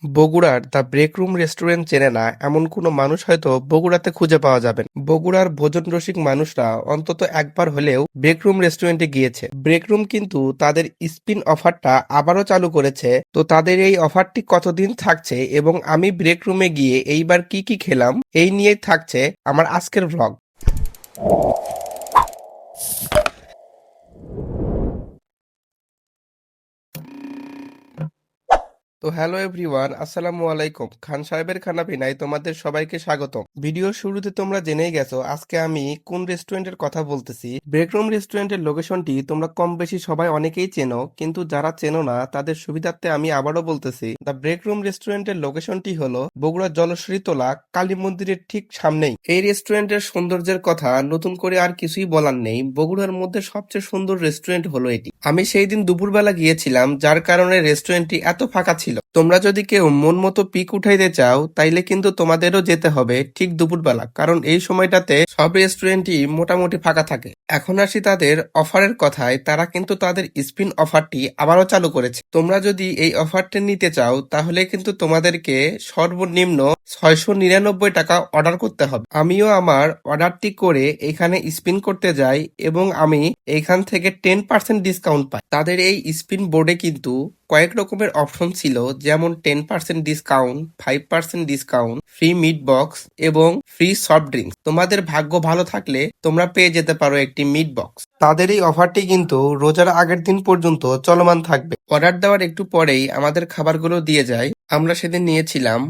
বগুড়ার the break room restaurant চেনে না এমন কোনো মানুষ হয়তো বগুড়াতে খুঁজে পাওয়া যাবে না। বগুড়ার ভোজন রসিক মানুষরা অন্তত একবার হলেও ব্রেক রুম রেস্টুরেন্টে গিয়েছে। ব্রেক রুম কিন্তু তাদের স্পিন অফারটা আবারও চালু করেছে। তো তাদের এই অফারটি কতদিন থাকছে এবং আমি ব্রেক রুমে গিয়ে এইবার কি কি খেলাম এই নিয়েই থাকছে আমার আজকের ভ্লগ। তো হ্যালো এভরিওয়ান, আসসালামু আলাইকুম। খান সাহেবের খানাপিনায় তোমাদের সবাইকে স্বাগতম। ভিডিওর শুরুতে তোমরা জেনেই গেছো আজকে আমি কোন রেস্টুরেন্টের কথা বলতেছি। ব্রেকরুম রেস্টুরেন্টের লোকেশনটি তোমরা কম বেশি সবাই অনেকেই চেনো, কিন্তু যারা চেনো না তাদের সুবিধার্থে আমি আবারও বলতেছি, দ্য ব্রেকরুম রেস্টুরেন্টের লোকেশনটি হলো বগুড়া জলশ্রী তোলা কালী মন্দিরের ঠিক সামনেই। এই রেস্টুরেন্টের সৌন্দর্যের কথা নতুন করে আর কিছুই বলার নেই। বগুড়ার মধ্যে সবচেয়ে সুন্দর রেস্টুরেন্ট হলো এটি। আমি সেই দিন দুপুরবেলা গিয়েছিলাম, যার কারণে রেস্টুরেন্টটি এত ফাঁকা ছিল। তোমরা যদি কেউ মন মতো পিক উঠাইতে চাও তাইলে কিন্তু তোমাদেরও যেতে হবে ঠিক দুপুরবেলা, কারণ এই সময়টাতে সব রেস্টুরেন্টই মোটামুটি ফাঁকা থাকে। এখন আসি তাদের অফারের কথায়। তারা কিন্তু তাদের স্পিন অফারটি আবারও চালু করেছে। তোমরা যদি এই অফারটি নিতে চাও তাহলে কিন্তু তোমাদেরকে সর্বনিম্ন 699 টাকা অর্ডার করতে হবে। আমিও আমার অর্ডারটি করে এখানে স্পিন করতে যাই এবং আমি এখান থেকে 10% ডিসকাউন্ট পাই। তাদের এই স্পিন বোর্ডে কিন্তু কয়েক রকমের অপশন ছিল, যেমন 10% discount, 5% discount, free meat box এবং ফ্রি সফট ড্রিঙ্কস। তোমাদের ভাগ্য ভালো থাকলে তোমরা পেয়ে যেতে পারো একটি মিট বক্স। তাদের এই অফারটি কিন্তু রোজার আগের দিন পর্যন্ত চলমান থাকবে। অর্ডার দেওয়ার একটু পরেই আমাদের খাবারগুলো দিয়ে যায়। আমরা সেদিন নিয়েছিলাম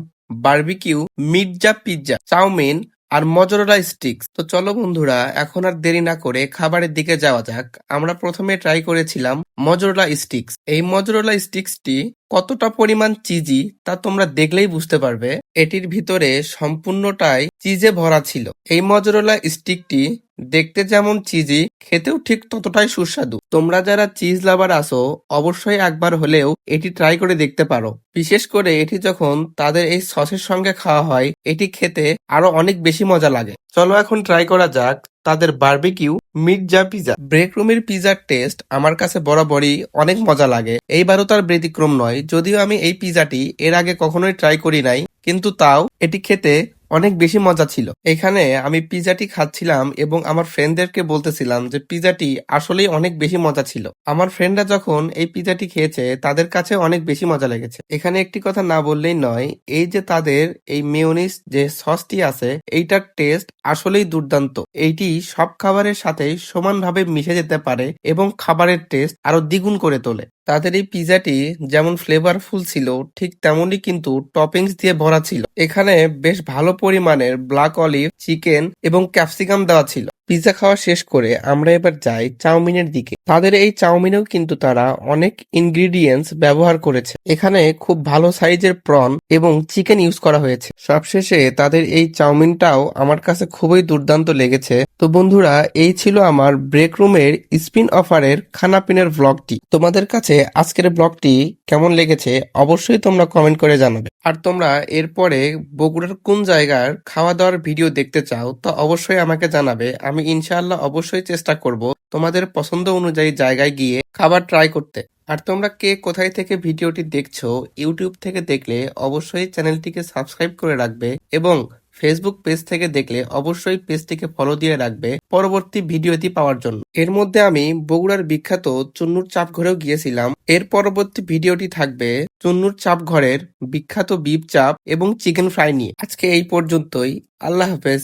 বারবিকিউ, মির্জা পিৎজা, চাউমিন আর মজরেলা স্টিক্স। তো চলো বন্ধুরা, এখন আর দেরি না করে খাবারের দিকে যাওয়া যাক। আমরা প্রথমে ট্রাই করেছিলাম মজরেলা স্টিক্স। এই মজরেলা স্টিক্সটি কতটা পরিমাণ চিজি তা তোমরা দেখলেই বুঝতে পারবে। এটির ভিতরে সম্পূর্ণটাই চিজে ভরা ছিল। এই মজরেলা স্টিকটি দেখতে যেমন চিজি, খেতেও ঠিক ততটাই সুস্বাদু। তোমরা যারা চিজ লাভার আছো অবশ্যই একবার হলেও এটি ট্রাই করে দেখতে পারো। বিশেষ করে এটি যখন তাদের এই সসের সঙ্গে খাওয়া হয়, এটি খেতে আরো অনেক বেশি মজা লাগে। চলো এখন ট্রাই করা যাক তাদের বারবিকিউ মির্জা পিজা। ব্রেক রুমের পিজার টেস্ট আমার কাছে বরাবরই অনেক মজা লাগে, এইবারও তার ব্যতিক্রম নয়। যদিও আমি এই পিজাটি এর আগে কখনোই ট্রাই করি নাই, কিন্তু তাও এটি খেতে অনেক বেশি মজা ছিল। এখানে আমি পিজাটি খাচ্ছিলাম এবং আমার ফ্রেন্ডদেরকে বলতেছিলাম যে পিজাটি আসলেই অনেক বেশি মজা ছিল। আমার ফ্রেন্ডরা যখন এই পিজাটি খেয়েছে তাদের কাছে অনেক বেশি মজা লেগেছে। এখানে একটি কথা না বললেই নয়, এই যে তাদের এই মেয়োনিজ যে সসটি আছে এইটার টেস্ট আসলেই দুর্দান্ত। এইটি সব খাবারের সাথেই সমানভাবে মিশে যেতে পারে এবং খাবারের টেস্ট আরো দ্বিগুণ করে তোলে। তাদের এই পিজাটি যেমন ফ্লেভারফুল ছিল ঠিক তেমনই কিন্তু টপিংস দিয়ে ভরা ছিল। এখানে বেশ ভালো পরিমাণের ব্ল্যাক অলিভ, চিকেন এবং ক্যাপসিকাম দেওয়া ছিল। পিজা খাওয়া শেষ করে আমরা এবার যাই চাউমিনের দিকে। তাদের এই চাউমিনেও কিন্তু তারা অনেক ইনগ্রিডিয়েন্টস ব্যবহার করেছে। এখানে খুব ভালো সাইজের প্রন এবং চিকেন ইউজ করা হয়েছে। সবশেষে তাদের এই চাউমিনটাও আমার কাছে খুবই দুর্দান্ত লেগেছে। তো বন্ধুরা, এই ছিল আমার ব্রেক রুমের স্পিন অফারের খানাপিনের ব্লগটি। তোমাদের কাছে আজকের ব্লগটি কেমন লেগেছে অবশ্যই তোমরা কমেন্ট করে জানাবে। আর তোমরা এরপরে বগুড়ার কোন জায়গার খাওয়া দাওয়ার ভিডিও দেখতে চাও তা অবশ্যই আমাকে জানাবে। আমি ইনশাআল্লাহ অবশ্যই চেষ্টা করব তোমাদের পছন্দ অনুযায়ী জায়গায় গিয়ে খাবার ট্রাই করতে। আর তোমরা কে কোথায় থেকে ভিডিওটি দেখছো, ইউটিউব থেকে দেখলে অবশ্যই চ্যানেলটিকে সাবস্ক্রাইব করে রাখবে এবং ফেসবুক পেজ থেকে দেখলে অবশ্যই পেজটিকে ফলো দিয়ে রাখবে পরবর্তী ভিডিওটি পাওয়ার জন্য। এর মধ্যে আমি বগুড়ার বিখ্যাত চুন্নুর চাপ ঘরেও গিয়েছিলাম। এর পরবর্তী ভিডিওটি থাকবে চুন্নুর চাপ ঘরের বিখ্যাত বিফ চাপ এবং চিকেন ফ্রাই নিয়ে। আজকে এই পর্যন্তই। আল্লাহ হাফেজ।